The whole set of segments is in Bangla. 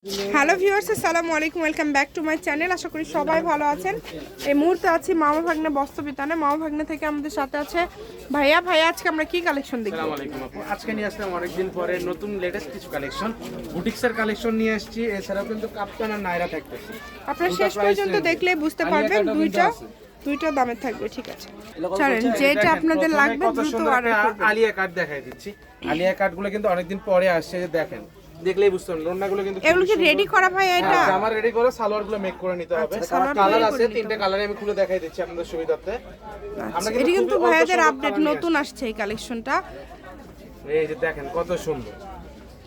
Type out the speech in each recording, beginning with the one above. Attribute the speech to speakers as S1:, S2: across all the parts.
S1: হ্যালো ভিউয়ার্স, আসসালামু আলাইকুম, welcome back to my channel. আশা করি সবাই ভালো আছেন। এই মুহূর্তে আছি মামা ভাগ্নে বস্ত্রবিতানে। মামা ভাগ্নে থেকে আমাদের সাথে আছে ভাইয়া। আজকে আমরা কি কালেকশন দেখব?
S2: আসসালামু আলাইকুম আপু, আজকে নিয়ে আসলাম অনেকদিন পরে নতুন লেটেস্ট কিছু কালেকশন, বুটিক্সের কালেকশন নিয়ে আসছি। এছাড়াও কিন্তু কাপ্তান আর নায়রা থাকতেছে।
S1: আপনারা শেষ পর্যন্ত দেখলে বুঝতে পারবেন দুইটা দামের থাকবে। ঠিক আছে, চলেন যেটা আপনাদের লাগবে দ্রুত অর্ডার করবেন।
S2: আলিয়া কাট দেখাই দিচ্ছি। আলিয়া কাটগুলো কিন্তু অনেকদিন পরে আসছে, দেখেন দেখলেই বুঝতে পারবেন। রন্নাগুলো কিন্তু
S1: এগুলো কি রেডি করা ভাই? এটা
S2: আমার রেডি করে সালোয়ারগুলো মেক করে নিতে হবে। কালার আছে তিনটা কালারে, আমি খুলে দেখাই দিচ্ছি আপনাদের সুবিধার্থে।
S1: আমরা কিন্তু ভাইয়াদের আপডেট নতুন আসছে এই কালেকশনটা।
S2: এই যে দেখেন কত সুন্দর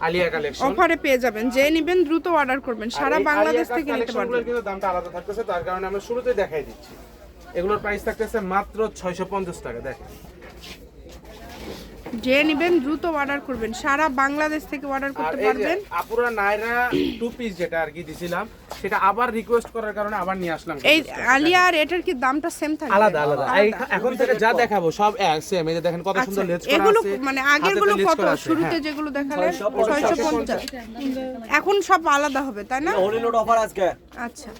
S2: আলিয়া কালেকশন,
S1: অফারে পেয়ে যাবেন। যে নেবেন দ্রুত অর্ডার করবেন, সারা বাংলাদেশ থেকে নিতে পারবেন।
S2: কিন্তু দামটা আলাদা থাকতেছে, তার কারণে আমরা শুরুতেই দেখাই দিচ্ছি। এগুলোর প্রাইস থাকতেছে মাত্র 650 টাকা। দেখেন,
S1: যে নেবেন দ্রুত অর্ডার করবেন, সারা বাংলাদেশ থেকে অর্ডার করতে পারবেন।
S2: আপুরা নায়রা টু পিস যেটা আর কি দিছিলাম, সেটা আবার রিকোয়েস্ট করার কারণে আবার নিয়ে আসলাম।
S1: এই আলিয়া আর এটার কি দামটা সেম থাকবে?
S2: আলাদা আলাদা। এখন থেকে যা দেখাবো সব সেম। এই যে দেখেন কত সুন্দর লেজ করা আছে।
S1: এগুলো মানে আগের গুলো কত? শুরুতে যেগুলো দেখালেন 650, এখন সব আলাদা হবে তাই না?
S3: হলিউড অফার আজকে।
S1: আচ্ছা,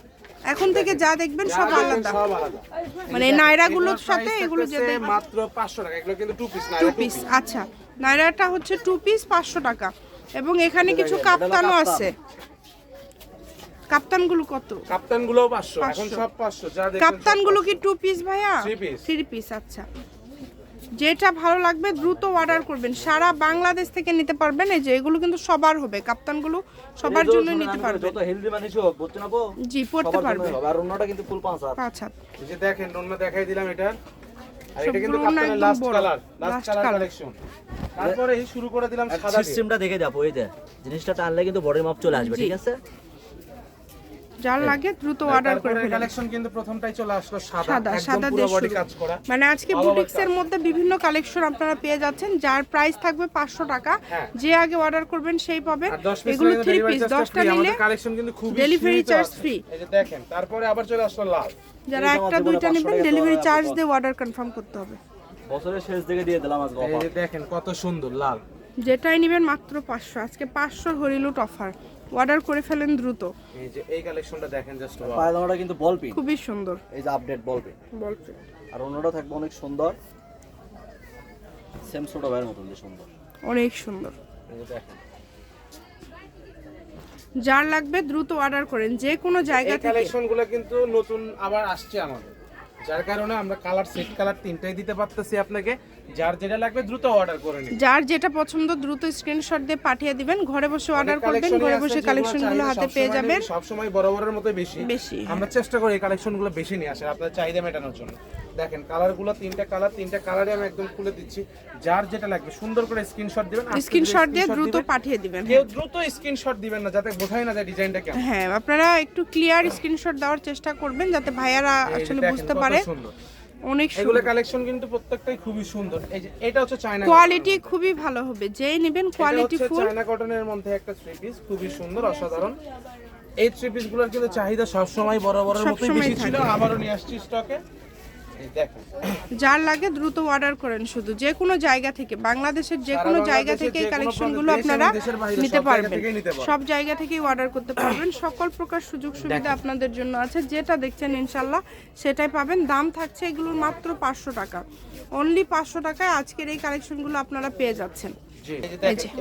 S1: এখন থেকে যা দেখবেন সব আলাদা, মানে নায়রা গুলোর সাথে এগুলো যেতে
S2: মাত্র 500 টাকা। এগুলো কিন্তু টু পিস,
S1: টু পিস। আচ্ছা, নায়রাটা হচ্ছে টু পিস 500 টাকা। এবং এখানে কিছু কাপ্তানও আছে। কাপ্তানগুলো কত?
S2: কাপ্তানগুলো 500, এখন সব 500 যা দেখেন।
S1: কাপ্তানগুলো কি টু পিস ভাইয়া? Three piece. আচ্ছা, যেটা ভালো লাগবে দ্রুত অর্ডার করবেন, সারা বাংলাদেশ থেকে নিতে পারবেন। এই যে এগুলো কিন্তু সবার হবে, কাপ্তানগুলো সবার জন্য নিতে পারবেন।
S3: যত হেলদি মানুষ হোক বুঝতে না
S1: জি, পড়তে পারবে।
S3: আর অন্যটা কিন্তু ফুল 5
S2: এই যে দেখেন অন্য দেখাই দিলাম এটা। আর এটা কিন্তু কাপ্তানের লাস্ট কালার কালেকশন। তারপরে এই শুরু করে দিলাম সাদা।
S3: সিস্টেমটা দেখে যাবো। এই যে জিনিসটা টানলে কিন্তু বডির মাপ চলে আসবে। ঠিক আছে,
S1: যার লাগে দ্রুত অর্ডার করে ফেলুন।
S2: কালেকশন কিন্তু প্রথমটাই চলে আসলো সাদা, একদম পুরো বডি কাজ করা।
S1: মানে আজকে বুটিক্সের মধ্যে বিভিন্ন কালেকশন আপনারা পেয়ে যাচ্ছেন, যার প্রাইস থাকবে 500 টাকা। যে আগে অর্ডার করবেন সেই পাবেন। এগুলো 3 পিস, 10টা নিলে
S2: কালেকশন কিন্তু খুব
S1: ডেলিভারি চার্জ ফ্রি।
S2: এই যে দেখেন, তারপরে আবার চলে আসলো লাল।
S1: যারা একটা দুইটা নেবেন ডেলিভারি চার্জ দিয়ে অর্ডার কনফার্ম করতে হবে।
S3: বছরের শেষ দিকে দিয়ে দিলাম আজকে
S2: এই
S3: অফার।
S2: যে দেখেন কত সুন্দর লাল।
S1: যেটাই নেবেন মাত্র 500। আজকে 500 হরিলুট অফার। অর্ডার করে ফেলেন দ্রুত।
S2: এই যে এই কালেকশনটা দেখেন, জাস্ট
S3: পায়জামাটা কিন্তু বল পিন,
S1: খুবই সুন্দর।
S3: এই যে আপডেট বল পিন। আর অন্যটা থাকবে অনেক সুন্দর, সেম ছোট ভাইয়ের মতন যে সুন্দর,
S1: অনেক সুন্দর।
S2: এই যে দেখেন,
S1: যার লাগবে দ্রুত অর্ডার করেন, যে কোনো জায়গা
S2: এই
S1: থেকে।
S2: কালেকশনগুলো কিন্তু নতুন আবার আসছে আমাদের, যার কারণে আমরা কালার সেট কালার তিনটাই দিতে পারতেছি আপনাকে। যার যেটা লাগবে দ্রুত অর্ডার করে নিন।
S1: যার যেটা পছন্দ দ্রুত স্ক্রিনশট দিয়ে পাঠিয়ে দিবেন। ঘরে বসে অর্ডার করবেন, ঘরে বসে কালেকশনগুলো হাতে পেয়ে যাবেন।
S2: সব সময় বরাবরের মতো বেশি আমরা চেষ্টা করি এই কালেকশনগুলো বেশি নিয়ে আসার, আপনাদের চাহিদা মেটানোর জন্য। দেখেন কালারগুলো তিনটা কালারে আমি একদম খুলে দিচ্ছি। যার যেটা লাগবে সুন্দর করে স্ক্রিনশট দিবেন,
S1: স্ক্রিনশট দিয়ে দ্রুত পাঠিয়ে দিবেন।
S2: কেউ দ্রুত স্ক্রিনশট দিবেন না, যাতে বোঝাই না যায় ডিজাইনটা কেমন।
S1: হ্যাঁ, আপনারা একটু ক্লিয়ার স্ক্রিনশট দেওয়ার চেষ্টা করবেন, যাতে ভাইয়ারা আসলে বুঝতে পারে। অনেক
S2: এগুলো
S1: সুন্দর
S2: কালেকশন কিন্তু প্রত্যেকটাই খুবই সুন্দর। এই যে এটা হচ্ছে চায়না
S1: কোয়ালিটি, খুবই ভালো হবে। যেই নেবেন কোয়ালিটি ফুল।
S2: চায়না কটনের মধ্যে একটা থ্রি পিস, খুবই সুন্দর, অসাধারণ। এই থ্রি পিস গুলোর কিন্তু চাহিদা সব সময় বরাবরের মতোই বেশি ছিল, আবারও নিয়ে আসছি স্টকে। এই দেখেন,
S1: যার লাগে দ্রুত অর্ডার করেন। শুধু যে কোনো জায়গা থেকে, বাংলাদেশের যে কোনো জায়গা থেকে এই কালেকশনগুলো আপনারা নিতে পারবেন। সব জায়গা থেকেই অর্ডার করতে পারবেন। সকল প্রকার সুযোগ সুবিধা আপনাদের জন্য আছে। যেটা দেখছেন ইনশাল্লাহ সেটাই পাবেন। দাম থাকছে এগুলোর মাত্র 500 টাকা। অনলি 500 টাকায় আজকের এই কালেকশনগুলো আপনারা পেয়ে যাচ্ছেন।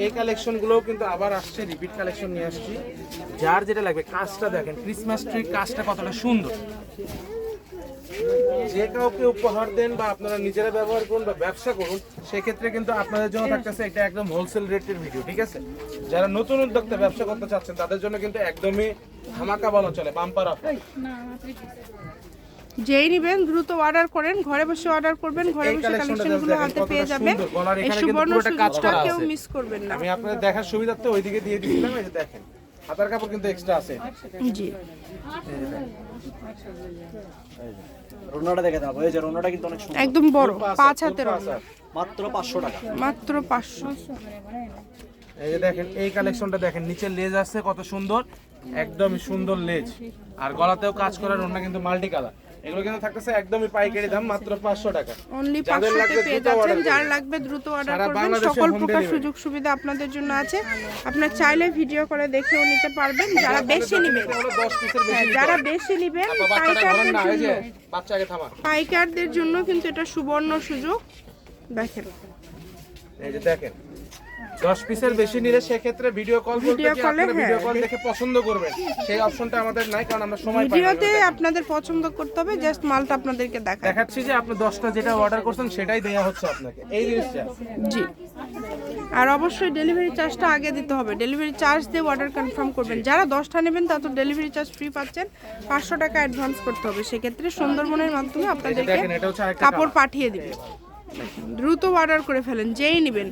S2: এই কালেকশনগুলোও কিন্তু আবার আসছে, রিপিট কালেকশন নিয়ে আসছি। যার যেটা লাগবে, কাজটা দেখেন, ক্রিসমাস ট্রি কাজটা কতটা সুন্দর। যে কাউকে উপহার দেন বা আপনারা নিজেরা ব্যবহার করুন বা ব্যবসা করুন, সেক্ষেত্রে কিন্তু আপনাদের জন্য থাকতেছে এটা একদম হোলসেল রেটের ভিডিও। ঠিক আছে, যারা নতুন উদ্যোক্তা ব্যবসা করতে চাচ্ছেন তাদের জন্য কিন্তু একদমই ধামাকা বলা চলে, বাম্পার অফার।
S1: যেই নেবেন দ্রুত অর্ডার করেন, ঘরে বসে অর্ডার করবেন, ঘরে বসে কালেকশনগুলো হাতে পেয়ে যাবেন। এই সুবর্ণ সুযোগটা কেউ মিস করবেন না।
S2: আমি আপনাদের দেখার সুবিধার্থে ওইদিকে দিয়ে দিয়েছিলাম। এই যে দেখেন, হাতার কাপড় কিন্তু এক্সট্রা আছে।
S1: জি,
S3: রোনাটা দেখে দাও। এই যে রোনাটা কিন্তু অনেক সুন্দর,
S1: একদম বড় 5 হাতের,
S3: মাত্র 500 টাকা।
S1: মাত্র 500।
S2: এই যে দেখেন এই কালেকশনটা দেখেন, নিচের লেজ আছে কত সুন্দর, একদম সুন্দর লেজ। আর গলাতেও কাজ করার ওড়না কিন্তু মাল্টি কালার। এগুলো কিন্তু থাকতেছে একদমই পাইকারি দাম মাত্র 500 টাকা।
S1: অনলি
S2: যাদের
S1: 500
S2: লাগবে
S1: তে পেয়ে
S2: দ্রুত
S1: যাচ্ছেন।
S2: order
S1: যার
S2: করবেন।
S1: লাগবে দ্রুত অর্ডার
S2: সারা
S1: করবেন।
S2: বাংলাদেশে
S1: সকল
S2: home
S1: প্রকার
S2: delivery।
S1: সুযোগ সুবিধা আপনাদের জন্য আছে। আপনার চাইলে ভিডিও করে দেখেও নিতে পারবেন। যারা বেশি নেবেন,
S2: হলো 10 পিসের বেশি নিতে
S1: যারা
S2: হবে।
S1: বেশি নেবেন
S2: আপা বাচ্চাটা ধরেন
S1: পাইকারদের
S2: না, এই যে
S1: জন্য,
S2: বাচ্চাকে থামা।
S1: পাইকারদের জন্য কিন্তু এটা সুবর্ণ সুযোগ। দেখেন
S2: এই যে দেখেন 10 পিসের বেশি নিলে সেক্ষেত্রে ভিডিও কল বলতে
S1: ভিডিও
S2: কি
S1: কলে,
S2: আপনারা ভিডিও
S1: হ্যাঁ।
S2: কল দেখে পছন্দ করবেন, সেই অপশনটা আমাদের নাই কারণ আমরা সময় পাই না।
S1: ভিডিওতে আপনাদের পছন্দ করতে হবে, জাস্ট মালটা আপনাদেরকে দেখায়।
S2: দেখাচ্ছি যে আপনি 10টা যেটা অর্ডার করছেন সেটাই দেয়া হচ্ছে আপনাকে, এই জিনিসটা।
S1: জি, আর অবশ্যই ডেলিভারি চার্জটা আগে দিতে হবে। ডেলিভারি চার্জ দিয়ে অর্ডার কনফার্ম করবেন। যারা 10টা নেবেন তা তো ডেলিভারি চার্জ ফ্রি পাচ্ছেন, 500 টাকা অ্যাডভান্স করতে হবে। সেক্ষেত্রে সুন্দরবনের মাধ্যমে আপনাদেরকে
S2: দেখেন, এটা হচ্ছে আরেকটা
S1: কাপড় পাঠিয়ে দিবে। দেখেন, দ্রুত অর্ডার করে ফেলেন, যেই নেবেন।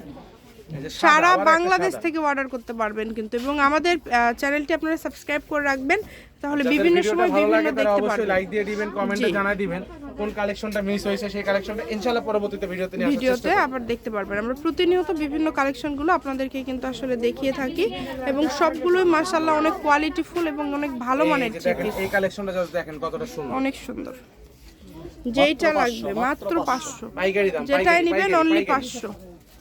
S2: এই যে সাদা,
S1: সারা
S2: আবার একটা
S1: বাংলাদেশ
S2: সাদা।
S1: থেকে অর্ডার করতে পারবেন কিন্তু। এবং আমাদের চ্যানেলটি আপনারা সাবস্ক্রাইব করে রাখবেন, তাহলে
S2: যাদের
S1: বিভিন্ন
S2: ভিডিওটা
S1: সময়
S2: ভালো
S1: বিভিন্ন
S2: লাগে তারা
S1: দেখতে
S2: অবশ্যই
S1: পারবেন।
S2: লাইক দিয়ে দিবেন, কমেন্টে
S1: জি।
S2: জানাই দিবেন কোন কালেকশনটা মিস হয়েছে, সেই কালেকশনটা ইনশাআল্লাহ পরবর্তীতে ভিডিওতে নিয়ে আসার চেষ্টা
S1: ভিডিওতে
S2: করব।
S1: আবার দেখতে পারবেন। আমরা প্রতিনিয়ত বিভিন্ন কালেকশনগুলো আপনাদেরকে কিন্তু আসলে দেখিয়ে থাকি এবং সবগুলোই মাশাআল্লাহ অনেক কোয়ালিটিফুল এবং অনেক ভালো মানের
S2: এই যে
S1: থ্রি
S2: দেখেন
S1: পিস,
S2: এই কালেকশনটা জাস্ট দেখেন কতটা সুন্দর।
S1: অনেক সুন্দর। যেইটা লাগবে মাত্র 500,
S2: পাইকারি দাম,
S1: যেটাই
S2: পাইকারি,
S1: নেবেন
S2: পাইকারি,
S1: অনলি
S2: পাইকারি।
S1: 500।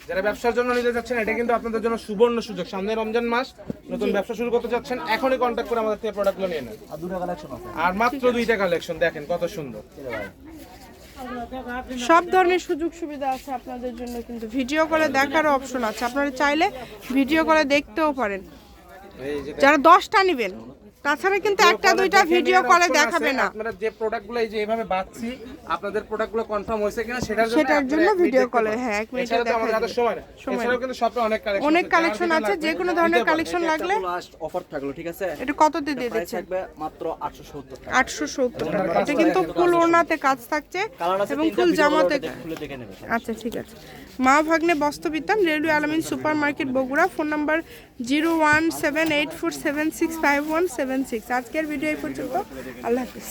S2: যারা ব্যবসার জন্য নিতে যাচ্ছেন এটা কিন্তু আপনাদের জন্য সুবর্ণ সুযোগ। সামনে রমজান মাস, নতুন ব্যবসা শুরু করতে যাচ্ছেন, এখনই কন্ট্যাক্ট করে আমাদের থেকে প্রোডাক্টগুলো নিয়ে নেন।
S3: আর দুটো কালেকশন আছে
S2: আর মাত্র 2টা কালেকশন দেখেন কত সুন্দর।
S1: সব ধরনের সুযোগ সুবিধা আছে আপনাদের জন্য, কিন্তু ভিডিও কলে দেখারও অপশন আছে। আপনারা চাইলে ভিডিও কলে দেখতেও পারেন।
S2: এই যে
S1: যারা 10টা নেবেন, তাছাড়া কিন্তু একটা দুইটা ভিডিও কলে দেখাবে না।
S2: আপনারা যে প্রোডাক্টগুলো এই যে এইভাবে বাঁচছি, আপনাদের প্রোডাক্টগুলো কনফার্ম হয়েছে কিনা সেটার জন্য
S1: সেটার জন্য
S2: আপনারা এক মিনিট
S1: ভিডিও
S2: দেখতে
S1: কলে,
S2: পারেন।
S1: হ্যাঁ, 1 মিনিটে
S2: এছাড়া তো আমাদের
S1: দেখাই
S2: হাতে সময় না। এছাড়াও কিন্তু শপে অনেক কালেকশন
S1: অনেক কালেকশন আছে। যে কোনো ধরনের কালেকশন লাগলে
S3: লাস্ট অফার থাকলো, ঠিক আছে?
S1: এটা কত দিয়ে দিয়ে
S3: প্রাইস
S1: দিচ্ছেন?
S3: থাকবে মাত্র 870 টাকা।
S1: 870 টাকা। এটা কিন্তু ফুল ওড়নাতে কাজ থাকছে
S3: কালার আছে
S1: এবং
S3: তিনটা,
S1: ফুল
S3: ভিডিও
S1: জামাতে।
S3: খুলে দেখে নেবে।
S1: আচ্ছা, ঠিক আছে। মা ভাগ্নে বস্ত্রবিতান, রেলওয়ে আলামিন super market, Bogura. Phone number 01784765176। আজকের ভিডিও এই পর্যন্ত। আল্লাহ হাফিজ।